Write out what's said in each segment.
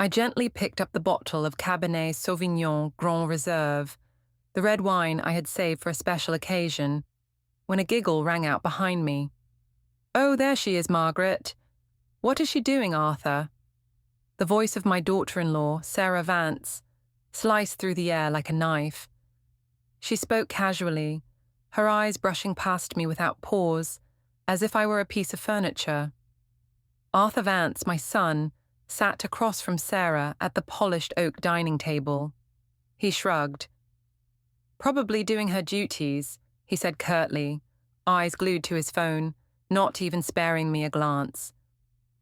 I gently picked up the bottle of Cabernet Sauvignon Grand Reserve, the red wine I had saved for a special occasion, when a giggle rang out behind me. "Oh, there she is, Margaret. What is she doing, Arthur?" The voice of my daughter-in-law, Sarah Vance, sliced through the air like a knife. She spoke casually, her eyes brushing past me without pause, as if I were a piece of furniture. Arthur Vance, my son, sat across from Sarah at the polished oak dining table. He shrugged. "Probably doing her duties," he said curtly, eyes glued to his phone, not even sparing me a glance.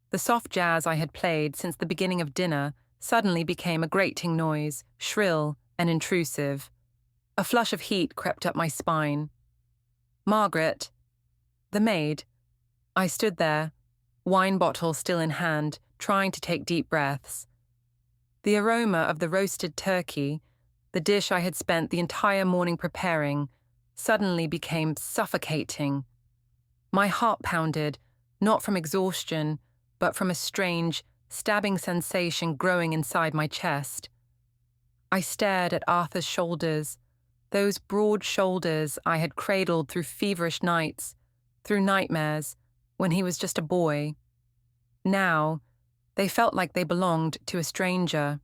The soft jazz I had played since the beginning of dinner suddenly became a grating noise, shrill and intrusive. A flush of heat crept up my spine. "Margaret." The maid. I stood there, wine bottle still in hand, trying to take deep breaths. The aroma of the roasted turkey, the dish I had spent the entire morning preparing, suddenly became suffocating. My heart pounded, not from exhaustion, but from a strange, stabbing sensation growing inside my chest. I stared at Arthur's shoulders, those broad shoulders I had cradled through feverish nights, through nightmares, when he was just a boy. Now, they felt like they belonged to a stranger.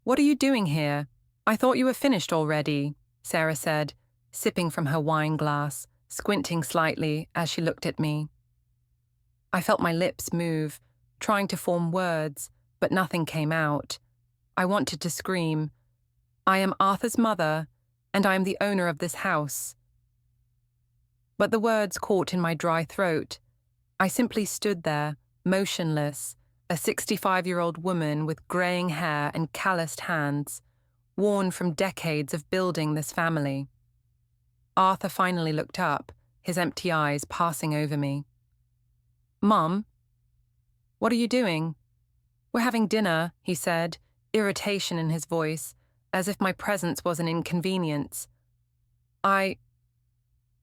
"What are you doing here? I thought you were finished already," Sarah said, sipping from her wine glass, squinting slightly as she looked at me. I felt my lips move, trying to form words, but nothing came out. I wanted to scream. "I am Arthur's mother, and I am the owner of this house." But the words caught in my dry throat. I simply stood there, motionless, a 65-year-old woman with graying hair and calloused hands, worn from decades of building this family. Arthur finally looked up, his empty eyes passing over me. "Mum? What are you doing?" "We're having dinner," he said, irritation in his voice, as if my presence was an inconvenience. I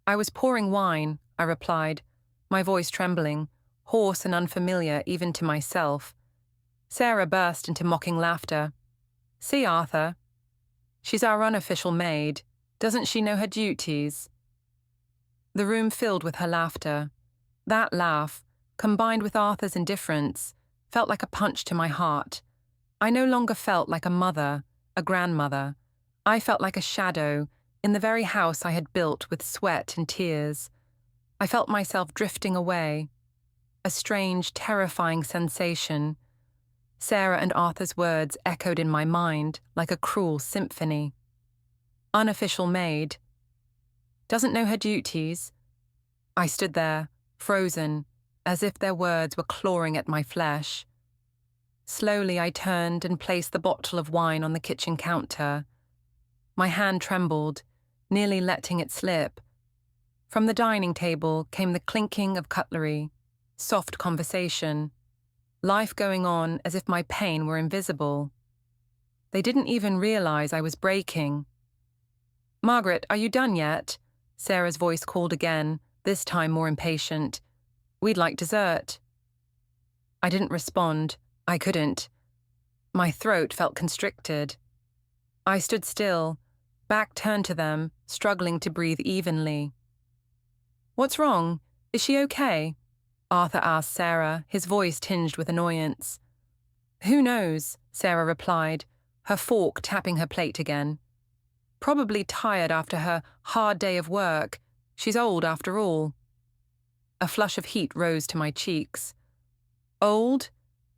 was pouring wine," I replied, my voice trembling, hoarse and unfamiliar even to myself. Sarah burst into mocking laughter. "See, Arthur. She's our unofficial maid. Doesn't she know her duties?" The room filled with her laughter. That laugh, combined with Arthur's indifference, felt like a punch to my heart. I no longer felt like a mother, a grandmother. I felt like a shadow in the very house I had built with sweat and tears. I felt myself drifting away. A strange, terrifying sensation. Sarah and Arthur's words echoed in my mind like a cruel symphony. Unofficial maid. Doesn't know her duties. I stood there, frozen, as if their words were clawing at my flesh. Slowly I turned and placed the bottle of wine on the kitchen counter. My hand trembled, nearly letting it slip. From the dining table came the clinking of cutlery, soft conversation, life going on as if my pain were invisible. They didn't even realize I was breaking. "Margaret, are you done yet?" Sarah's voice called again, this time more impatient. "We'd like dessert." I didn't respond. I couldn't. My throat felt constricted. I stood still, back turned to them, struggling to breathe evenly. "What's wrong? Is she okay?" Arthur asked Sarah, his voice tinged with annoyance. "Who knows?" Sarah replied, her fork tapping her plate again. "Probably tired after her hard day of work. She's old after all." A flush of heat rose to my cheeks. "Old?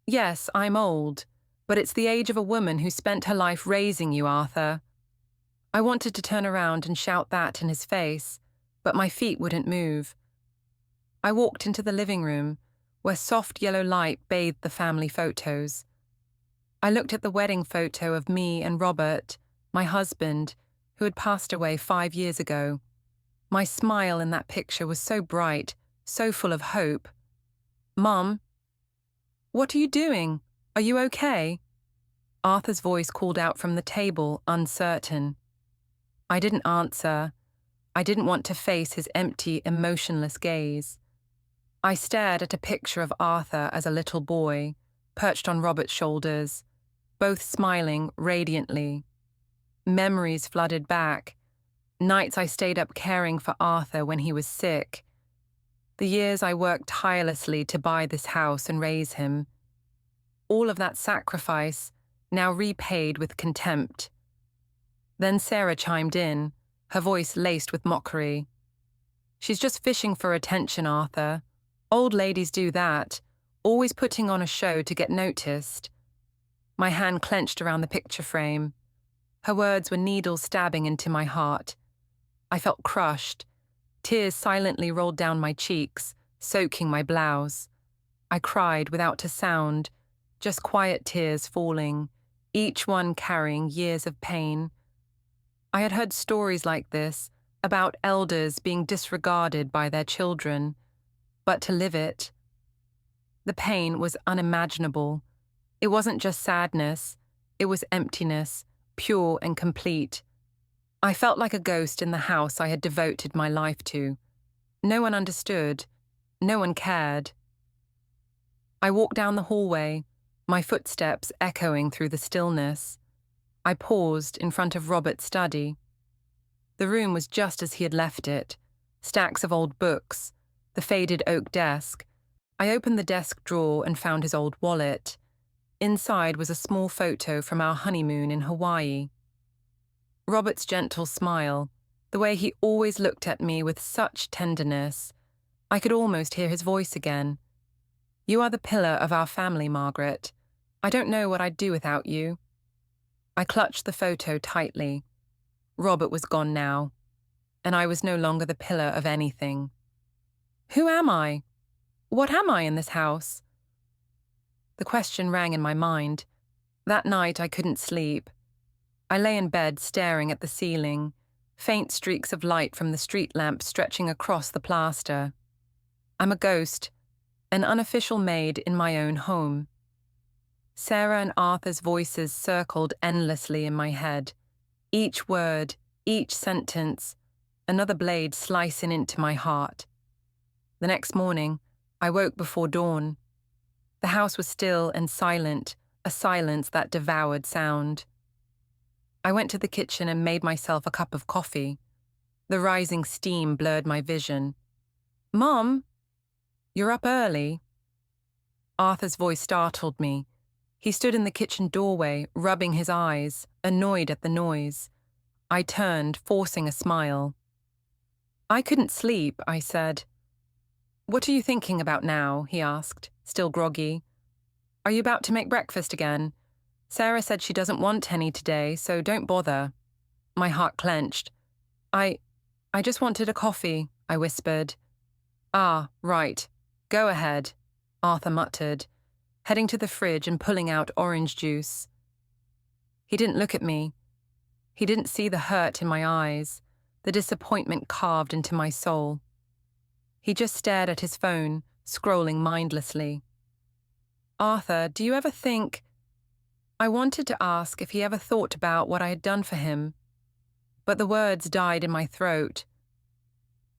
Yes, I'm old, but it's the age of a woman who spent her life raising you, Arthur." I wanted to turn around and shout that in his face, but my feet wouldn't move. I walked into the living room, where soft yellow light bathed the family photos. I looked at the wedding photo of me and Robert, my husband, who had passed away 5 years ago. My smile in that picture was so bright, so full of hope. "Mum? What are you doing? Are you okay?" Arthur's voice called out from the table, uncertain. I didn't answer. I didn't want to face his empty, emotionless gaze. I stared at a picture of Arthur as a little boy, perched on Robert's shoulders, both smiling radiantly. Memories flooded back. Nights I stayed up caring for Arthur when he was sick. The years I worked tirelessly to buy this house and raise him. All of that sacrifice now repaid with contempt. Then Sarah chimed in, her voice laced with mockery. "She's just fishing for attention, Arthur. Old ladies do that, always putting on a show to get noticed." My hand clenched around the picture frame. Her words were needles stabbing into my heart. I felt crushed. Tears silently rolled down my cheeks, soaking my blouse. I cried without a sound, just quiet tears falling, each one carrying years of pain. I had heard stories like this, about elders being disregarded by their children, but to live it. The pain was unimaginable. It wasn't just sadness, it was emptiness, pure and complete. I felt like a ghost in the house I had devoted my life to. No one understood. No one cared. I walked down the hallway, my footsteps echoing through the stillness. I paused in front of Robert's study. The room was just as he had left it. Stacks of old books, the faded oak desk. I opened the desk drawer and found his old wallet. Inside was a small photo from our honeymoon in Hawaii. Robert's gentle smile, the way he always looked at me with such tenderness. I could almost hear his voice again. "You are the pillar of our family, Margaret. I don't know what I'd do without you." I clutched the photo tightly. Robert was gone now, and I was no longer the pillar of anything. Who am I? What am I in this house? The question rang in my mind. That night I couldn't sleep. I lay in bed staring at the ceiling, faint streaks of light from the street lamp stretching across the plaster. I'm a ghost, an unofficial maid in my own home. Sarah and Arthur's voices circled endlessly in my head. Each word, each sentence, another blade slicing into my heart. The next morning, I woke before dawn. The house was still and silent, a silence that devoured sound. I went to the kitchen and made myself a cup of coffee. The rising steam blurred my vision. "Mom, you're up early." Arthur's voice startled me. He stood in the kitchen doorway, rubbing his eyes, annoyed at the noise. I turned, forcing a smile. "I couldn't sleep," I said. "What are you thinking about now?" he asked, still groggy. "Are you about to make breakfast again? Sarah said she doesn't want any today, so don't bother." My heart clenched. I just wanted a coffee," I whispered. "Ah, right. Go ahead," Arthur muttered, heading to the fridge and pulling out orange juice. He didn't look at me. He didn't see the hurt in my eyes, the disappointment carved into my soul. He just stared at his phone, scrolling mindlessly. "Arthur, do you ever think—" I wanted to ask if he ever thought about what I had done for him, but the words died in my throat.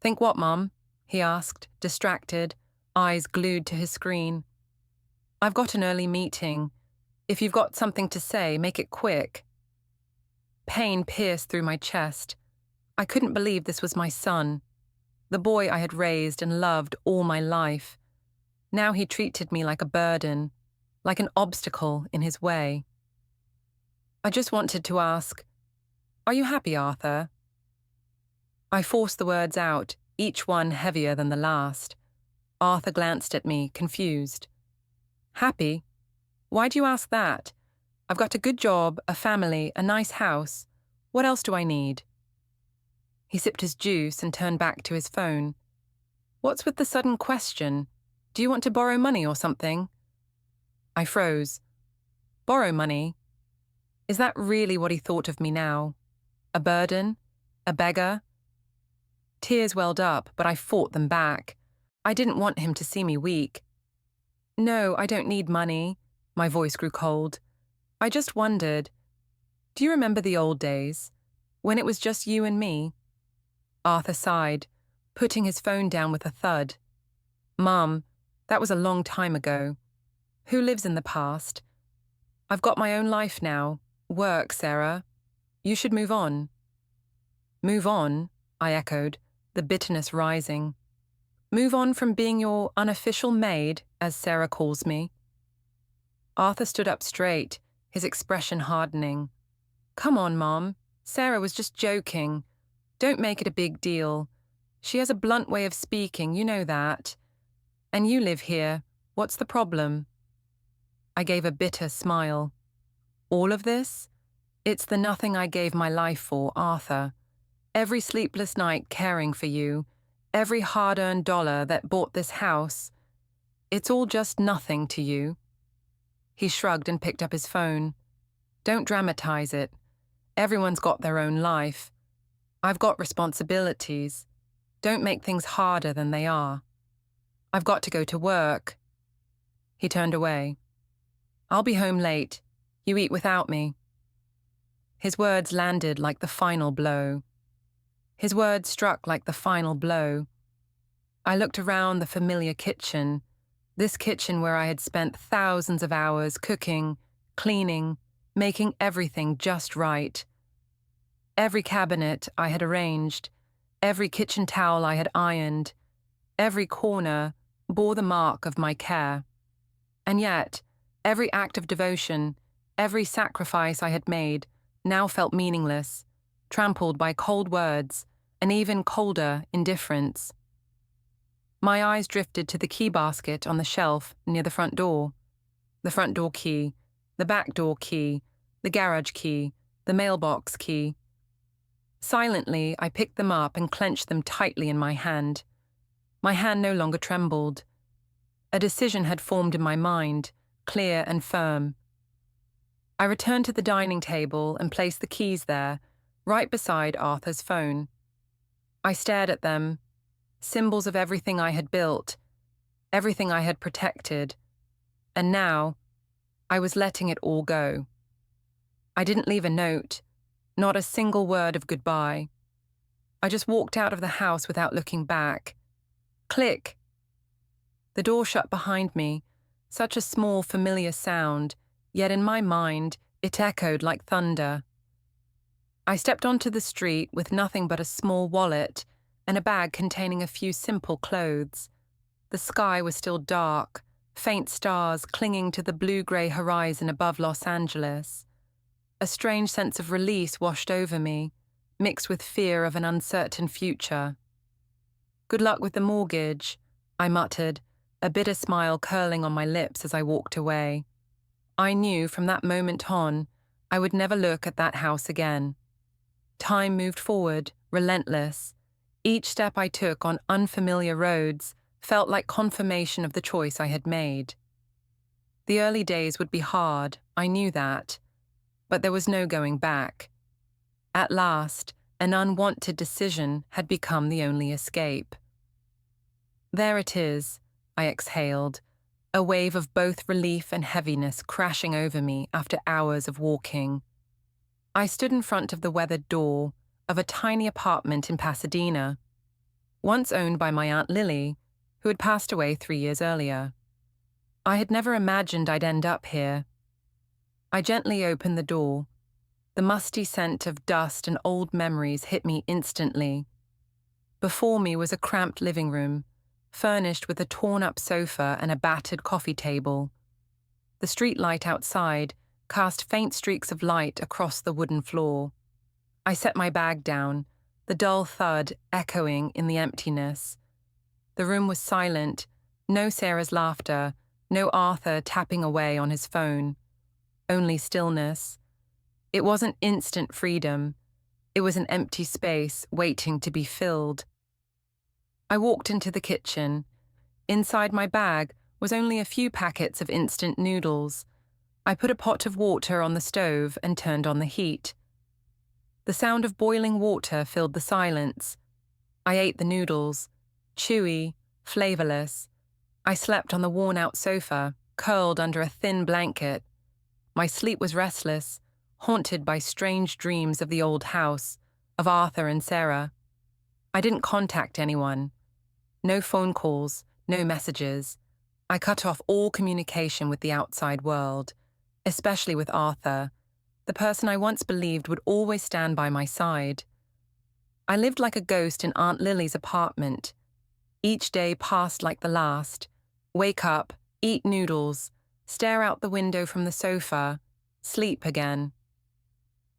"Think what, Mum?" he asked, distracted, eyes glued to his screen. "I've got an early meeting. If you've got something to say, make it quick." Pain pierced through my chest. I couldn't believe this was my son, the boy I had raised and loved all my life. Now he treated me like a burden, like an obstacle in his way. I just wanted to ask, "Are you happy, Arthur?" I forced the words out, each one heavier than the last. Arthur glanced at me, confused. "Happy? Why do you ask that? I've got a good job, a family, a nice house. What else do I need?" He sipped his juice and turned back to his phone. "What's with the sudden question? Do you want to borrow money or something?" I froze. Borrow money? Is that really what he thought of me now? A burden? A beggar? Tears welled up, but I fought them back. I didn't want him to see me weak. "No, I don't need money." My voice grew cold. "I just wondered, do you remember the old days, when it was just you and me?" Arthur sighed, putting his phone down with a thud. "Mum, that was a long time ago. Who lives in the past? I've got my own life now. Work, Sarah. You should move on. Move on, I echoed, the bitterness rising. Move on from being your unofficial maid, as Sarah calls me. Arthur stood up straight, his expression hardening. Come on, Mom. Sarah was just joking. Don't make it a big deal. She has a blunt way of speaking, you know that. And you live here. What's the problem? I gave a bitter smile. All of this? It's the nothing I gave my life for, Arthur. Every sleepless night caring for you, every hard-earned dollar that bought this house. It's all just nothing to you. He shrugged and picked up his phone. Don't dramatize it. Everyone's got their own life. I've got responsibilities. Don't make things harder than they are. I've got to go to work. He turned away. I'll be home late. You eat without me. His words landed like the final blow. His words struck like the final blow. I looked around the familiar kitchen, this kitchen where I had spent thousands of hours cooking, cleaning, making everything just right. Every cabinet I had arranged, every kitchen towel I had ironed, every corner bore the mark of my care. And yet, every act of devotion, every sacrifice I had made now felt meaningless, trampled by cold words and even colder indifference. My eyes drifted to the key basket on the shelf near the front door key, the back door key, the garage key, the mailbox key. Silently, I picked them up and clenched them tightly in my hand. My hand no longer trembled. A decision had formed in my mind, clear and firm. I returned to the dining table and placed the keys there, right beside Arthur's phone. I stared at them, symbols of everything I had built, everything I had protected, and now I was letting it all go. I didn't leave a note, not a single word of goodbye. I just walked out of the house without looking back. Click! The door shut behind me, such a small, familiar sound, yet in my mind it echoed like thunder. I stepped onto the street with nothing but a small wallet and a bag containing a few simple clothes. The sky was still dark, faint stars clinging to the blue-grey horizon above Los Angeles. A strange sense of release washed over me, mixed with fear of an uncertain future. Good luck with the mortgage, I muttered, a bitter smile curling on my lips as I walked away. I knew from that moment on I would never look at that house again. Time moved forward, relentless. Each step I took on unfamiliar roads felt like confirmation of the choice I had made. The early days would be hard, I knew that, but there was no going back. At last, an unwanted decision had become the only escape. There it is, I exhaled, a wave of both relief and heaviness crashing over me after hours of walking. I stood in front of the weathered door of a tiny apartment in Pasadena, once owned by my Aunt Lily, who had passed away 3 years earlier. I had never imagined I'd end up here. I gently opened the door. The musty scent of dust and old memories hit me instantly. Before me was a cramped living room, furnished with a torn-up sofa and a battered coffee table. The street light outside cast faint streaks of light across the wooden floor. I set my bag down, the dull thud echoing in the emptiness. The room was silent, no Sarah's laughter, no Arthur tapping away on his phone. Only stillness. It wasn't instant freedom. It was an empty space waiting to be filled. I walked into the kitchen. Inside my bag was only a few packets of instant noodles. I put a pot of water on the stove and turned on the heat. The sound of boiling water filled the silence. I ate the noodles, chewy, flavorless. I slept on the worn-out sofa, curled under a thin blanket. My sleep was restless, haunted by strange dreams of the old house, of Arthur and Sarah. I didn't contact anyone. No phone calls, no messages. I cut off all communication with the outside world, especially with Arthur, the person I once believed would always stand by my side. I lived like a ghost in Aunt Lily's apartment. Each day passed like the last. Wake up, eat noodles, stare out the window from the sofa, sleep again.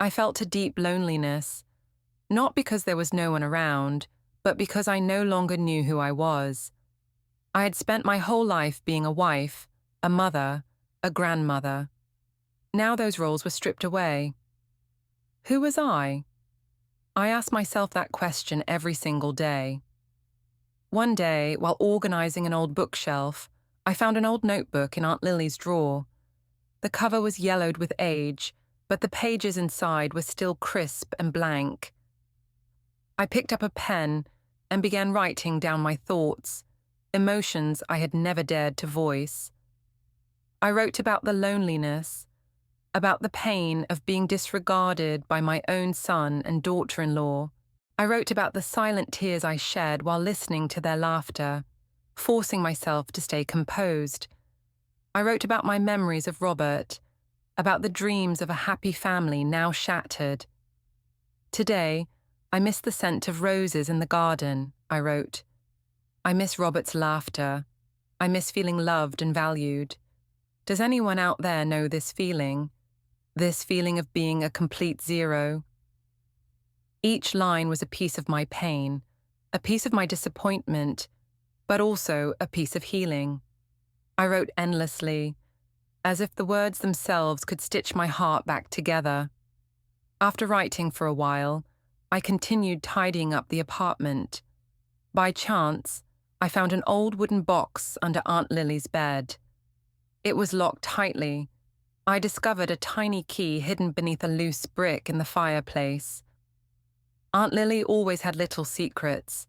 I felt a deep loneliness, not because there was no one around, but because I no longer knew who I was. I had spent my whole life being a wife, a mother, a grandmother. Now those roles were stripped away. Who was I? I asked myself that question every single day. One day, while organizing an old bookshelf, I found an old notebook in Aunt Lily's drawer. The cover was yellowed with age, but the pages inside were still crisp and blank. I picked up a pen and began writing down my thoughts, emotions I had never dared to voice. I wrote about the loneliness, about the pain of being disregarded by my own son and daughter-in-law. I wrote about the silent tears I shed while listening to their laughter, forcing myself to stay composed. I wrote about my memories of Robert, about the dreams of a happy family now shattered. Today, I miss the scent of roses in the garden, I wrote. I miss Robert's laughter. I miss feeling loved and valued. Does anyone out there know this feeling? This feeling of being a complete zero? Each line was a piece of my pain, a piece of my disappointment, but also a piece of healing. I wrote endlessly, as if the words themselves could stitch my heart back together. After writing for a while, I continued tidying up the apartment. By chance, I found an old wooden box under Aunt Lily's bed. It was locked tightly. I discovered a tiny key hidden beneath a loose brick in the fireplace. Aunt Lily always had little secrets,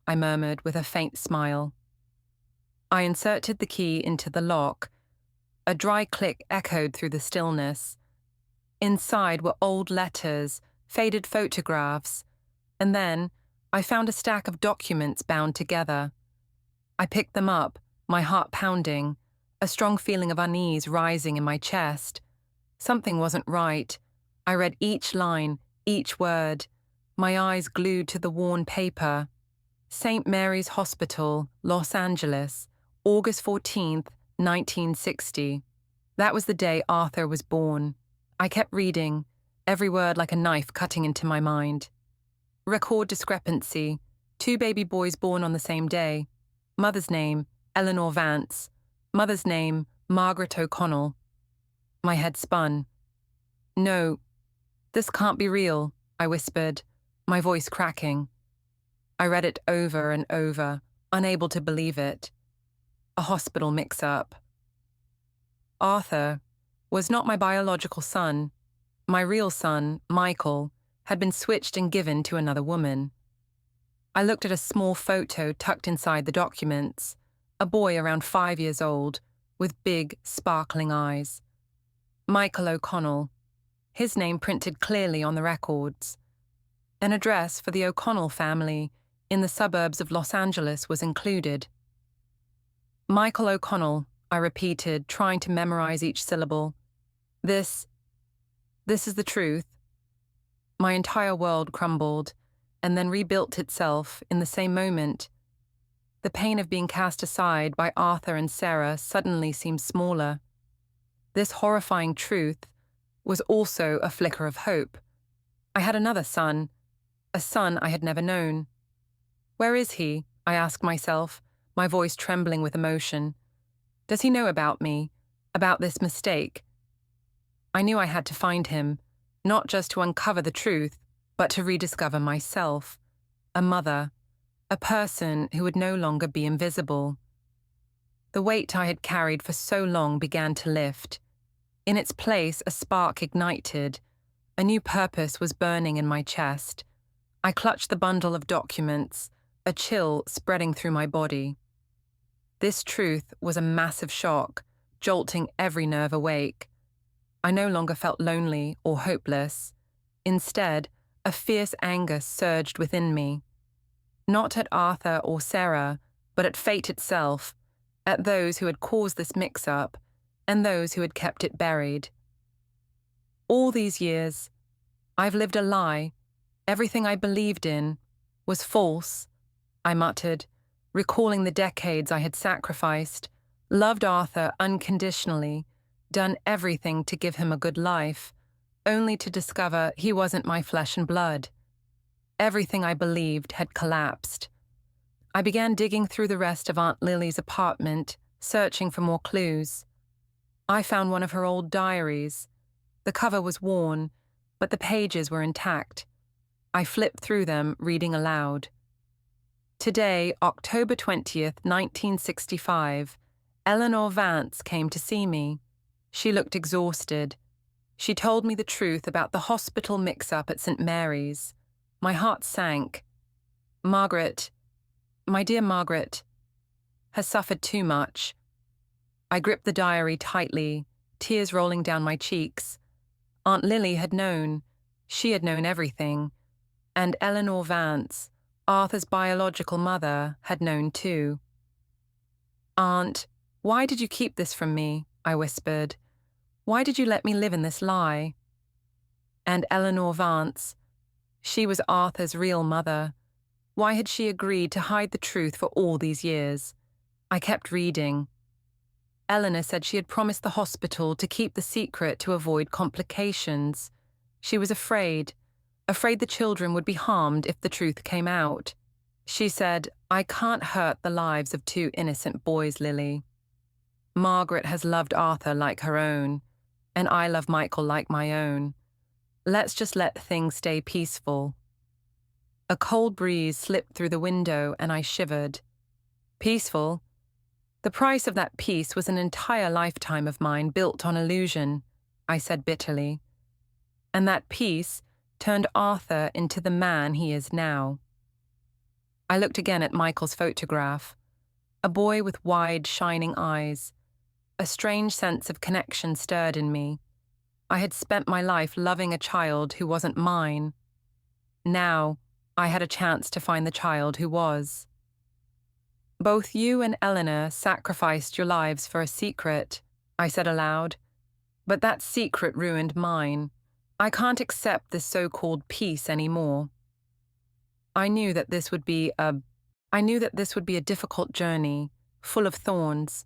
I murmured with a faint smile. I inserted the key into the lock. A dry click echoed through the stillness. Inside were old letters, faded photographs, and then I found a stack of documents bound together. I picked them up, my heart pounding, a strong feeling of unease rising in my chest. Something wasn't right. I read each line, each word, my eyes glued to the worn paper. St. Mary's Hospital, Los Angeles, August 14th, 1960. That was the day Arthur was born. I kept reading, every word like a knife cutting into my mind. Record discrepancy. 2 baby boys born on the same day. Mother's name, Eleanor Vance. Mother's name, Margaret O'Connell. My head spun. No, this can't be real, I whispered, my voice cracking. I read it over and over, unable to believe it. A hospital mix-up. Arthur was not my biological son. My real son, Michael, had been switched and given to another woman. I looked at a small photo tucked inside the documents, a boy around 5 years old, with big, sparkling eyes. Michael O'Connell, his name printed clearly on the records. An address for the O'Connell family in the suburbs of Los Angeles was included. Michael O'Connell, I repeated, trying to memorize each syllable. This is the truth. My entire world crumbled, and then rebuilt itself in the same moment. The pain of being cast aside by Arthur and Sarah suddenly seemed smaller. This horrifying truth was also a flicker of hope. I had another son, a son I had never known. Where is he? I asked myself, my voice trembling with emotion. Does he know about me, about this mistake? I knew I had to find him, not just to uncover the truth, but to rediscover myself, a mother, a person who would no longer be invisible. The weight I had carried for so long began to lift. In its place, a spark ignited. A new purpose was burning in my chest. I clutched the bundle of documents, a chill spreading through my body. This truth was a massive shock, jolting every nerve awake. I no longer felt lonely or hopeless. Instead, a fierce anger surged within me. Not at Arthur or Sarah, but at fate itself, at those who had caused this mix-up and those who had kept it buried. All these years, I've lived a lie. Everything I believed in was false, I muttered, recalling the decades I had sacrificed, loved Arthur unconditionally, done everything to give him a good life, only to discover he wasn't my flesh and blood. Everything I believed had collapsed. I began digging through the rest of Aunt Lily's apartment, searching for more clues. I found one of her old diaries. The cover was worn, but the pages were intact. I flipped through them, reading aloud. Today, October 20th, 1965, Eleanor Vance came to see me. She looked exhausted. She told me the truth about the hospital mix-up at St. Mary's. My heart sank. Margaret, my dear Margaret, has suffered too much. I gripped the diary tightly, tears rolling down my cheeks. Aunt Lily had known. She had known everything. And Eleanor Vance, Arthur's biological mother, had known too. Aunt, why did you keep this from me? I whispered. Why did you let me live in this lie? And Eleanor Vance, she was Arthur's real mother. Why had she agreed to hide the truth for all these years? I kept reading. Eleanor said she had promised the hospital to keep the secret to avoid complications. She was afraid the children would be harmed if the truth came out. She said, I can't hurt the lives of two innocent boys, Lily. Margaret has loved Arthur like her own, and I love Michael like my own. Let's just let things stay peaceful. A cold breeze slipped through the window and I shivered. Peaceful? The price of that peace was an entire lifetime of mine built on illusion, I said bitterly. And that peace turned Arthur into the man he is now. I looked again at Michael's photograph. A boy with wide, shining eyes. A strange sense of connection stirred in me. I had spent my life loving a child who wasn't mine. Now, I had a chance to find the child who was. Both you and Eleanor sacrificed your lives for a secret, I said aloud. But that secret ruined mine. I can't accept this so-called peace anymore. I knew that this would be a difficult journey, full of thorns.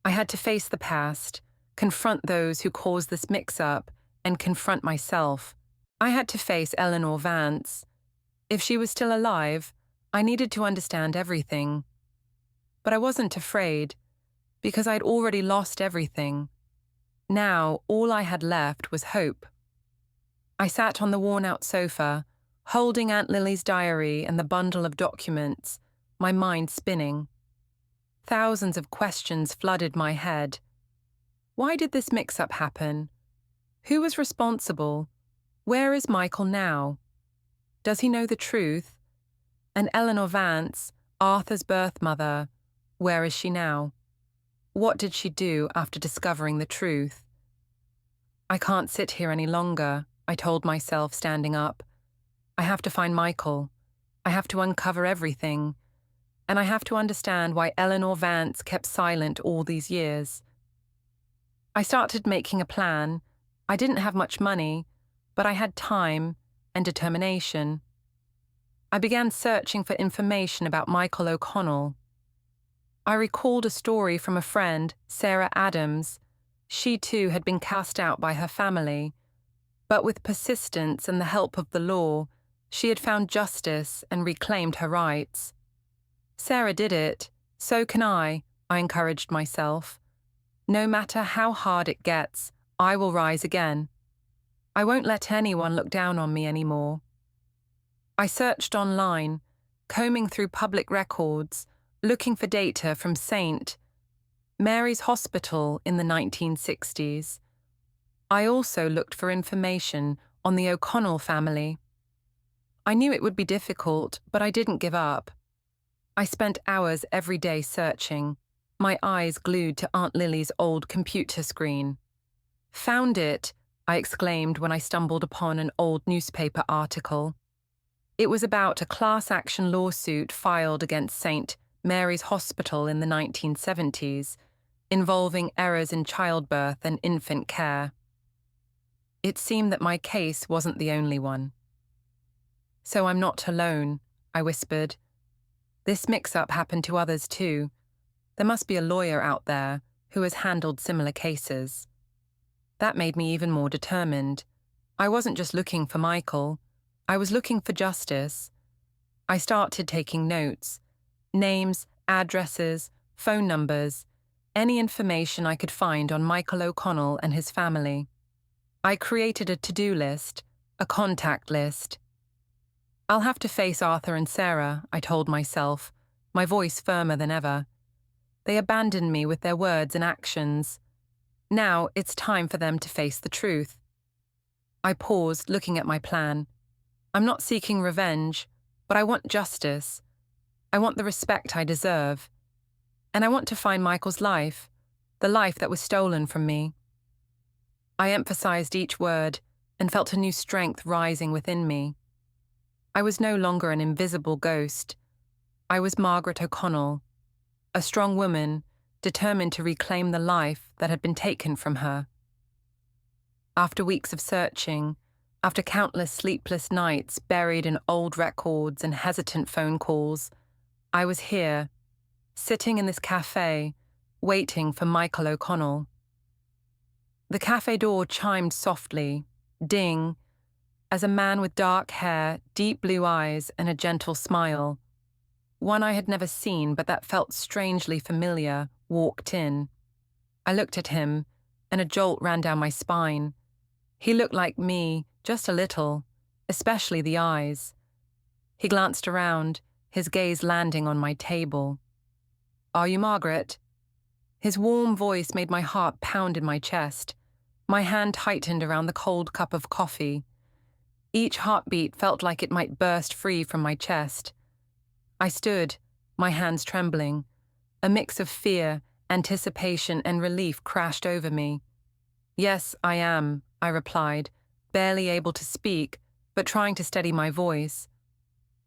I had to face the past, confront those who caused this mix-up, and confront myself. I had to face Eleanor Vance. If she was still alive, I needed to understand everything. But I wasn't afraid, because I'd already lost everything. Now, all I had left was hope. I sat on the worn-out sofa, holding Aunt Lily's diary and the bundle of documents, my mind spinning. Thousands of questions flooded my head. Why did this mix-up happen? Who was responsible? Where is Michael now? Does he know the truth? And Eleanor Vance, Arthur's birth mother, where is she now? What did she do after discovering the truth? I can't sit here any longer, I told myself, standing up. I have to find Michael. I have to uncover everything. And I have to understand why Eleanor Vance kept silent all these years. I started making a plan. I didn't have much money, but I had time and determination. I began searching for information about Michael O'Connell. I recalled a story from a friend, Sarah Adams. She too had been cast out by her family. But with persistence and the help of the law, she had found justice and reclaimed her rights. Sarah did it, so can I encouraged myself. No matter how hard it gets, I will rise again. I won't let anyone look down on me anymore. I searched online, combing through public records, looking for data from St. Mary's Hospital in the 1960s. I also looked for information on the O'Connell family. I knew it would be difficult, but I didn't give up. I spent hours every day searching, my eyes glued to Aunt Lily's old computer screen. Found it, I exclaimed when I stumbled upon an old newspaper article. It was about a class action lawsuit filed against St. Mary's Hospital in the 1970s, involving errors in childbirth and infant care. It seemed that my case wasn't the only one. "So I'm not alone," I whispered. "This mix-up happened to others too. There must be a lawyer out there who has handled similar cases." That made me even more determined. I wasn't just looking for Michael. I was looking for justice. I started taking notes. Names, addresses, phone numbers, any information I could find on Michael O'Connell and his family. I created a to-do list, a contact list. "I'll have to face Arthur and Sarah," I told myself, my voice firmer than ever. They abandoned me with their words and actions. Now it's time for them to face the truth. I paused, looking at my plan. I'm not seeking revenge, but I want justice. I want the respect I deserve. And I want to find Michael's life, the life that was stolen from me. I emphasized each word and felt a new strength rising within me. I was no longer an invisible ghost. I was Margaret O'Connell, a strong woman determined to reclaim the life that had been taken from her. After weeks of searching, after countless sleepless nights buried in old records and hesitant phone calls, I was here, sitting in this cafe, waiting for Michael O'Connell. The cafe door chimed softly, ding, as a man with dark hair, deep blue eyes, and a gentle smile, one I had never seen but that felt strangely familiar, walked in. I looked at him, and a jolt ran down my spine. He looked like me, just a little, especially the eyes. He glanced around, his gaze landing on my table. "Are you Margaret?" His warm voice made my heart pound in my chest. My hand tightened around the cold cup of coffee. Each heartbeat felt like it might burst free from my chest. I stood, my hands trembling. A mix of fear, anticipation, and relief crashed over me. "Yes, I am," I replied, barely able to speak, but trying to steady my voice.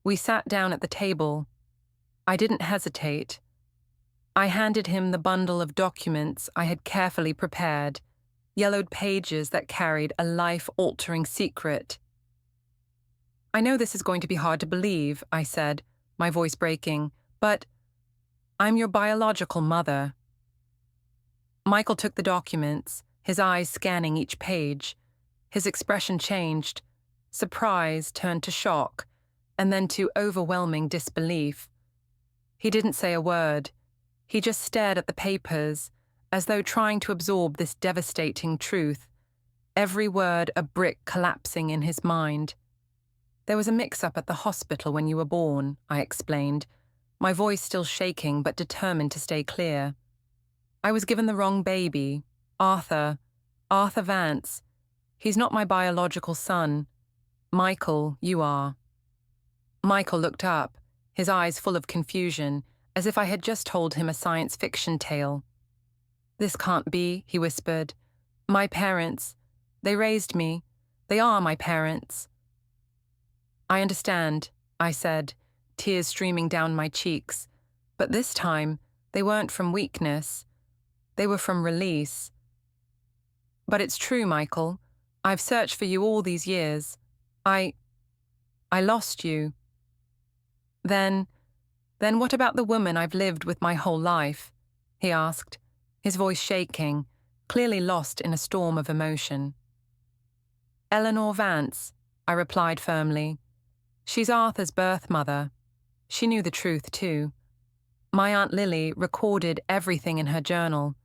We sat down at the table. I didn't hesitate. I handed him the bundle of documents I had carefully prepared, yellowed pages that carried a life-altering secret. "I know this is going to be hard to believe," I said, my voice breaking, "but I'm your biological mother." Michael took the documents, his eyes scanning each page. His expression changed. Surprise turned to shock, and then to overwhelming disbelief. He didn't say a word. He just stared at the papers, as though trying to absorb this devastating truth, every word a brick collapsing in his mind. "There was a mix-up at the hospital when you were born," I explained, my voice still shaking but determined to stay clear. "I was given the wrong baby, Arthur Vance. He's not my biological son. Michael, you are." Michael looked up, his eyes full of confusion, as if I had just told him a science fiction tale. "This can't be," he whispered. "My parents, they raised me. They are my parents." "I understand," I said, tears streaming down my cheeks. But this time, they weren't from weakness. They were from release. "But it's true, Michael. I've searched for you all these years. I lost you." Then what about the woman I've lived with my whole life?" he asked, his voice shaking, clearly lost in a storm of emotion. "Eleanor Vance," I replied firmly. "She's Arthur's birth mother. She knew the truth, too. My Aunt Lily recorded everything in her journal.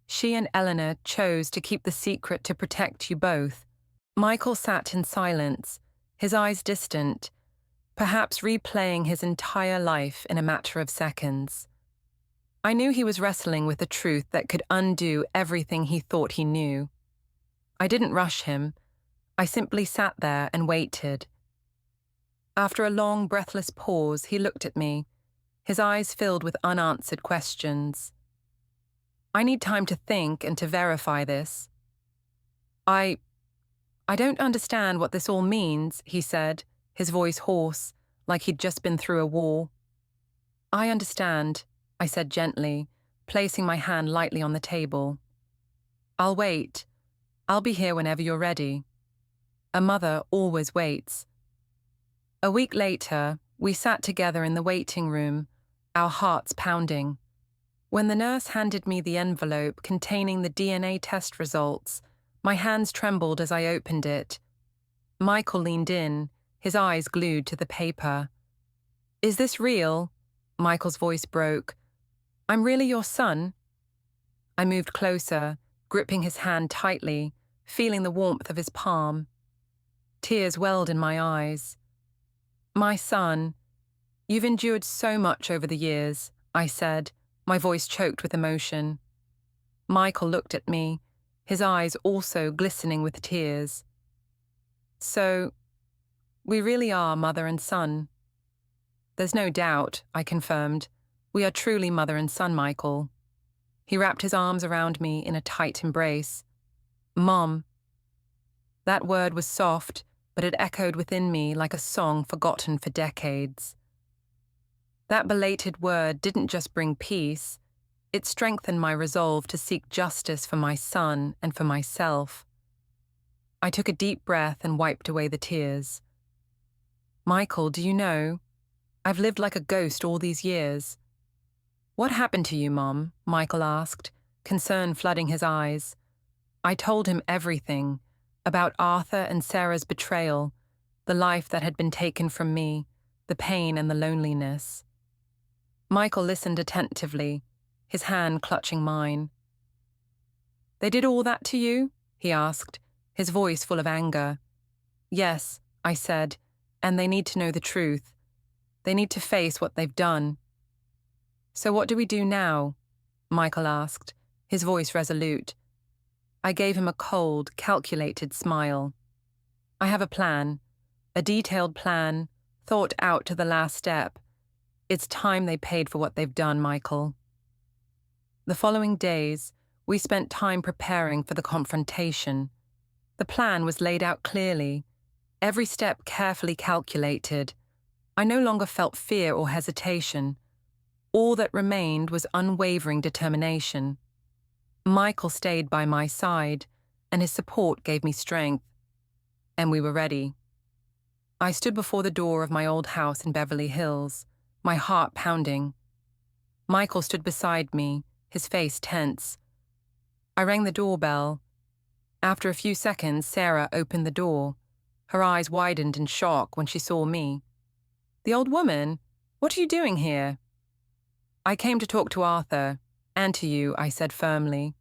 She and Eleanor chose to keep the secret to protect you both." Michael sat in silence, his eyes distant, perhaps replaying his entire life in a matter of seconds. I knew he was wrestling with a truth that could undo everything he thought he knew. I didn't rush him. I simply sat there and waited. After a long, breathless pause, he looked at me, his eyes filled with unanswered questions. "I need time to think and to verify this." I don't understand what this all means," he said, his voice hoarse, like he'd just been through a war. I understand, I said gently, placing my hand lightly on the table. I'll wait. I'll be here whenever you're ready. A mother always waits. A week later, we sat together in the waiting room, our hearts pounding. When the nurse handed me the envelope containing the DNA test results, my hands trembled as I opened it. Michael leaned in, his eyes glued to the paper. "Is this real?" Michael's voice broke. "I'm really your son?" I moved closer, gripping his hand tightly, feeling the warmth of his palm. Tears welled in my eyes. "My son, you've endured so much over the years," I said, my voice choked with emotion. Michael looked at me, his eyes also glistening with tears. "So, we really are mother and son." "There's no doubt," I confirmed. "We are truly mother and son, Michael." He wrapped his arms around me in a tight embrace. "Mom." That word was soft, but it echoed within me like a song forgotten for decades. That belated word didn't just bring peace, it strengthened my resolve to seek justice for my son and for myself. I took a deep breath and wiped away the tears. "Michael, do you know? I've lived like a ghost all these years." "What happened to you, Mom?" Michael asked, concern flooding his eyes. I told him everything, about Arthur and Sarah's betrayal, the life that had been taken from me, the pain and the loneliness. Michael listened attentively, his hand clutching mine. "They did all that to you?" he asked, his voice full of anger. "Yes," I said, "and they need to know the truth. They need to face what they've done." "So what do we do now?" Michael asked, his voice resolute. I gave him a cold, calculated smile. "I have a plan, a detailed plan, thought out to the last step. It's time they paid for what they've done, Michael." The following days, we spent time preparing for the confrontation. The plan was laid out clearly, every step carefully calculated. I no longer felt fear or hesitation. All that remained was unwavering determination. Michael stayed by my side, and his support gave me strength. And we were ready. I stood before the door of my old house in Beverly Hills, my heart pounding. Michael stood beside me, his face tense. I rang the doorbell. After a few seconds, Sarah opened the door. Her eyes widened in shock when she saw me. "The old woman? What are you doing here?" "I came to talk to Arthur, and to you," I said firmly.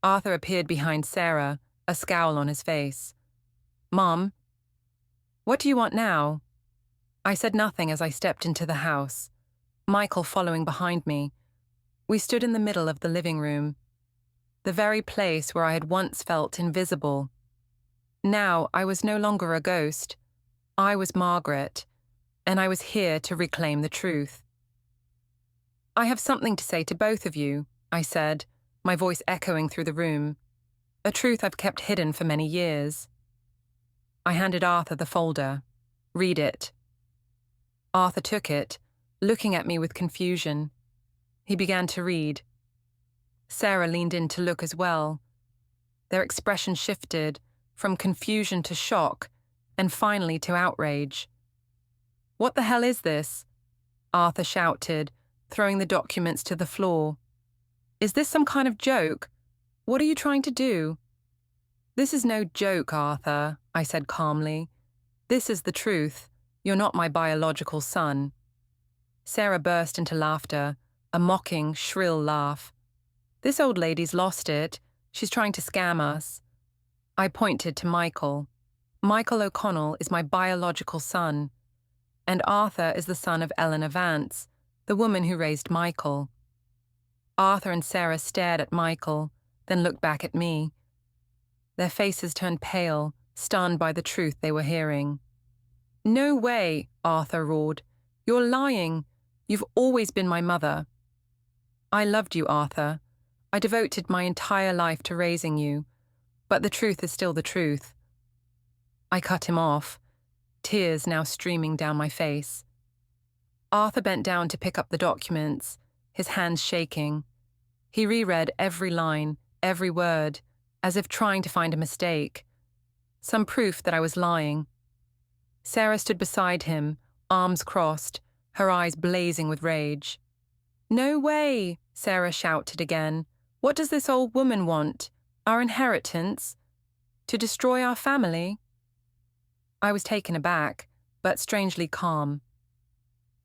Arthur appeared behind Sarah, a scowl on his face. "Mom, what do you want now?" I said nothing as I stepped into the house, Michael following behind me. We stood in the middle of the living room, the very place where I had once felt invisible. Now I was no longer a ghost. I was Margaret, and I was here to reclaim the truth. "I have something to say to both of you," I said, my voice echoing through the room. "A truth I've kept hidden for many years." I handed Arthur the folder. "Read it." Arthur took it, looking at me with confusion. He began to read. Sarah leaned in to look as well. Their expression shifted, from confusion to shock, and finally to outrage. "What the hell is this?" Arthur shouted, throwing the documents to the floor. "Is this some kind of joke? What are you trying to do?" "This is no joke, Arthur," I said calmly. "This is the truth. You're not my biological son." Sarah burst into laughter, a mocking, shrill laugh. "This old lady's lost it. She's trying to scam us." I pointed to Michael. "Michael O'Connell is my biological son, and Arthur is the son of Eleanor Vance, the woman who raised Michael." Arthur and Sarah stared at Michael, then looked back at me. Their faces turned pale, stunned by the truth they were hearing. "No way," Arthur roared. "You're lying. You've always been my mother." "I loved you, Arthur. I devoted my entire life to raising you, but the truth is still the truth." I cut him off, tears now streaming down my face. Arthur bent down to pick up the documents, his hands shaking. He reread every line, every word, as if trying to find a mistake. Some proof that I was lying. Sarah stood beside him, arms crossed, her eyes blazing with rage. "No way!" Sarah shouted again. "What does this old woman want? Our inheritance? To destroy our family?" I was taken aback, but strangely calm.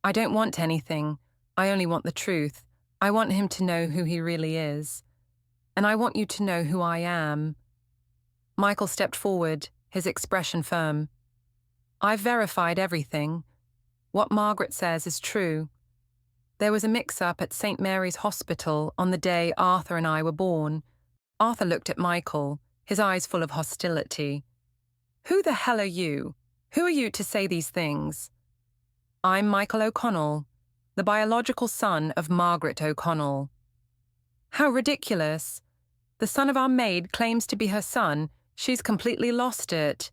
"I don't want anything. I only want the truth. I want him to know who he really is. And I want you to know who I am." Michael stepped forward, his expression firm. "I've verified everything. What Margaret says is true. There was a mix-up at St. Mary's Hospital on the day Arthur and I were born." Arthur looked at Michael, his eyes full of hostility. "Who the hell are you? Who are you to say these things?" "I'm Michael O'Connell, the biological son of Margaret O'Connell." "How ridiculous. The son of our maid claims to be her son. She's completely lost it."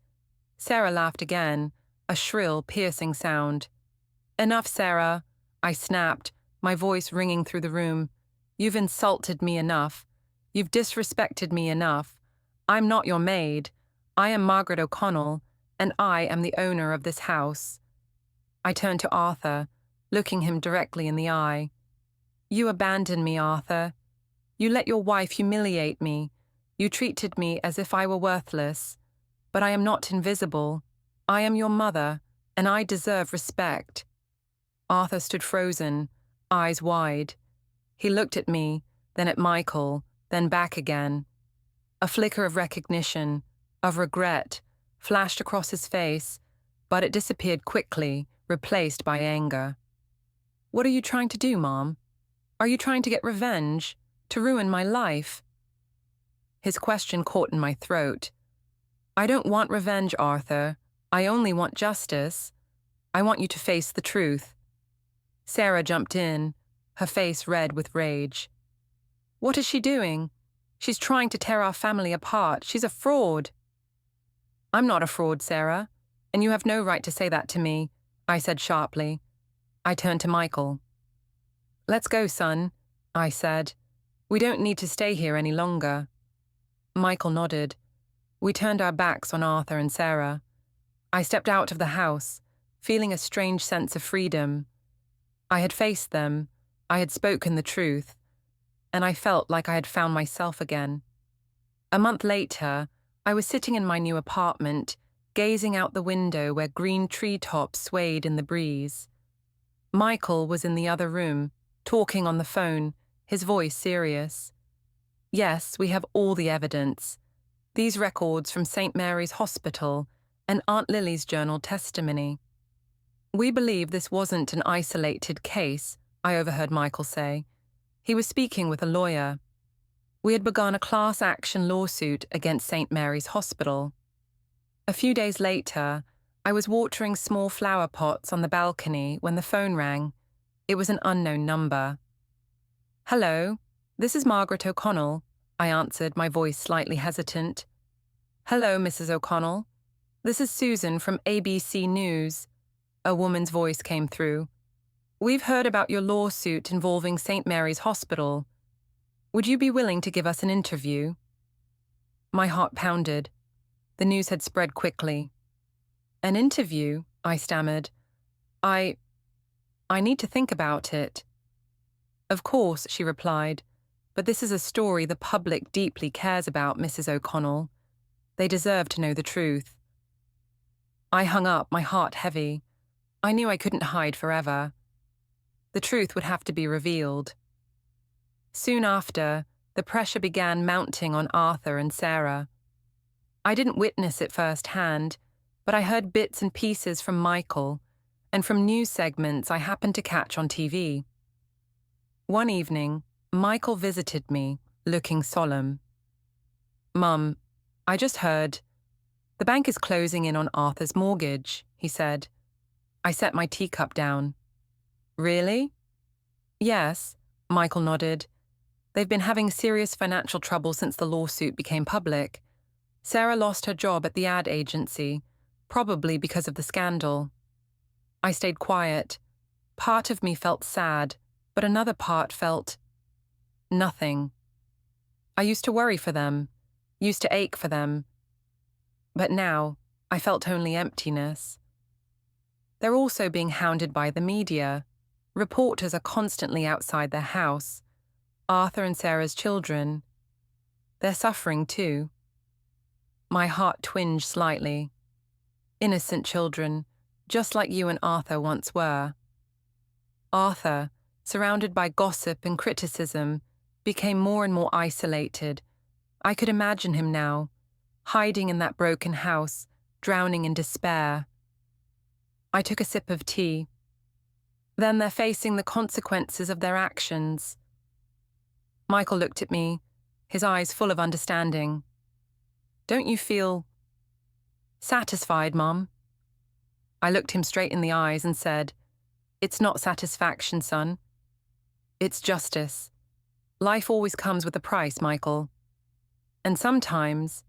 Sarah laughed again, a shrill, piercing sound. "Enough, Sarah," I snapped, my voice ringing through the room. "You've insulted me enough. You've disrespected me enough. I'm not your maid. I am Margaret O'Connell, and I am the owner of this house." I turned to Arthur, looking him directly in the eye. "You abandoned me, Arthur. You let your wife humiliate me. You treated me as if I were worthless. But I am not invisible. I am your mother, and I deserve respect." Arthur stood frozen, eyes wide. He looked at me, then at Michael, then back again. A flicker of recognition, of regret, flashed across his face, but it disappeared quickly, replaced by anger. "What are you trying to do, Mom? Are you trying to get revenge? To ruin my life?" His question caught in my throat. "I don't want revenge, Arthur. I only want justice. I want you to face the truth." Sarah jumped in, her face red with rage. "What is she doing? She's trying to tear our family apart. She's a fraud." "I'm not a fraud, Sarah, and you have no right to say that to me," I said sharply. I turned to Michael. "Let's go, son," I said. "We don't need to stay here any longer." Michael nodded. We turned our backs on Arthur and Sarah. I stepped out of the house, feeling a strange sense of freedom. I had faced them, I had spoken the truth, and I felt like I had found myself again. A month later, I was sitting in my new apartment, gazing out the window where green treetops swayed in the breeze. Michael was in the other room, talking on the phone, his voice serious. "Yes, we have all the evidence. These records from St. Mary's Hospital and Aunt Lily's journal testimony. We believe this wasn't an isolated case," I overheard Michael say. He was speaking with a lawyer. "We had begun a class action lawsuit against St. Mary's Hospital." A few days later, I was watering small flower pots on the balcony when the phone rang. It was an unknown number. "Hello, this is Margaret O'Connell," I answered, my voice slightly hesitant. "Hello, Mrs. O'Connell. This is Susan from ABC News." A woman's voice came through. "We've heard about your lawsuit involving St. Mary's Hospital. Would you be willing to give us an interview?" My heart pounded. The news had spread quickly. "An interview?" I stammered. I need to think about it." "Of course," she replied, "but this is a story the public deeply cares about, Mrs. O'Connell. They deserve to know the truth." I hung up, my heart heavy. I knew I couldn't hide forever. The truth would have to be revealed. Soon after, the pressure began mounting on Arthur and Sarah. I didn't witness it firsthand, but I heard bits and pieces from Michael and from news segments I happened to catch on TV. One evening, Michael visited me, looking solemn. "Mum, I just heard. The bank is closing in on Arthur's mortgage," he said. I set my teacup down. "Really?" "Yes," Michael nodded. "They've been having serious financial trouble since the lawsuit became public. Sarah lost her job at the ad agency, probably because of the scandal." I stayed quiet. Part of me felt sad, but another part felt nothing. I used to worry for them, used to ache for them, but now I felt only emptiness. They're also being hounded by the media. Reporters are constantly outside their house. Arthur and Sarah's children. They're suffering too. My heart twinged slightly. Innocent children, just like you and Arthur once were. Arthur, surrounded by gossip and criticism, became more and more isolated. I could imagine him now, hiding in that broken house, drowning in despair. I took a sip of tea. Then they're facing the consequences of their actions. Michael looked at me, his eyes full of understanding. Don't you feel satisfied, Mum? I looked him straight in the eyes and said, It's not satisfaction, son. It's justice. Life always comes with a price, Michael. And sometimes,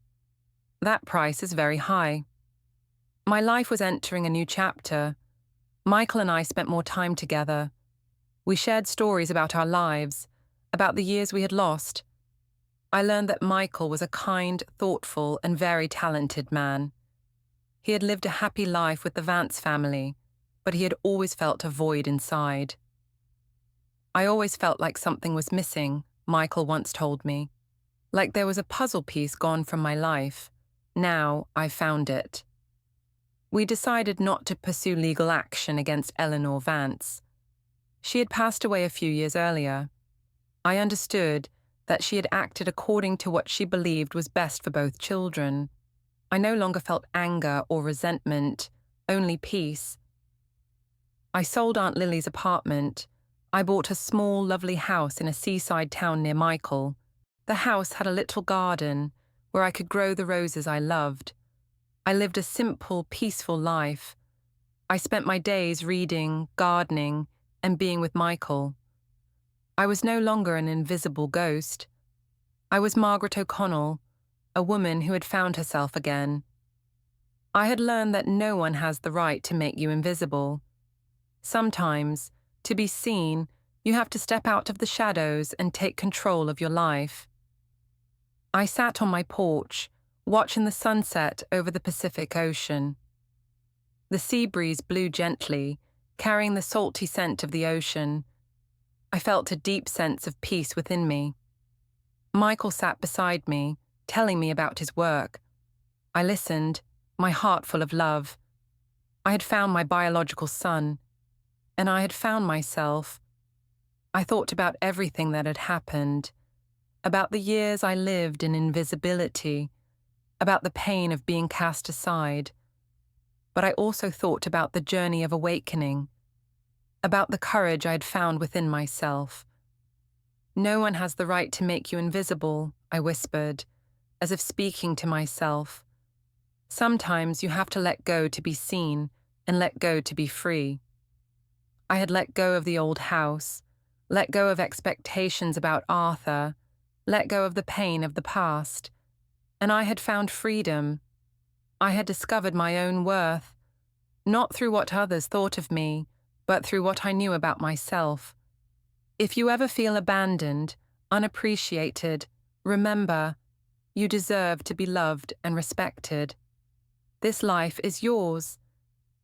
that price is very high. My life was entering a new chapter. Michael and I spent more time together. We shared stories about our lives, about the years we had lost. I learned that Michael was a kind, thoughtful, and very talented man. He had lived a happy life with the Vance family, but he had always felt a void inside. I always felt like something was missing, Michael once told me. Like there was a puzzle piece gone from my life. Now I found it. We decided not to pursue legal action against Eleanor Vance. She had passed away a few years earlier. I understood that she had acted according to what she believed was best for both children. I no longer felt anger or resentment, only peace. I sold Aunt Lily's apartment. I bought a small, lovely house in a seaside town near Michael. The house had a little garden where I could grow the roses I loved. I lived a simple, peaceful life. I spent my days reading, gardening, and being with Michael. I was no longer an invisible ghost. I was Margaret O'Connell, a woman who had found herself again. I had learned that no one has the right to make you invisible. Sometimes, to be seen, you have to step out of the shadows and take control of your life. I sat on my porch, watching the sunset over the Pacific Ocean. The sea breeze blew gently, carrying the salty scent of the ocean. I felt a deep sense of peace within me. Michael sat beside me, telling me about his work. I listened, my heart full of love. I had found my biological son, and I had found myself. I thought about everything that had happened, about the years I lived in invisibility, about the pain of being cast aside. But I also thought about the journey of awakening, about the courage I had found within myself. No one has the right to make you invisible, I whispered, as if speaking to myself. Sometimes you have to let go to be seen and let go to be free. I had let go of the old house, let go of expectations about Arthur, let go of the pain of the past, and I had found freedom. I had discovered my own worth, not through what others thought of me, but through what I knew about myself. If you ever feel abandoned, unappreciated, remember, you deserve to be loved and respected. This life is yours,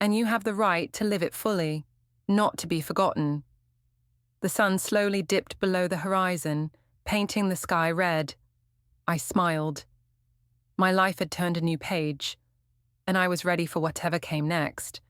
and you have the right to live it fully, not to be forgotten. The sun slowly dipped below the horizon, painting the sky red. I smiled. My life had turned a new page, and I was ready for whatever came next.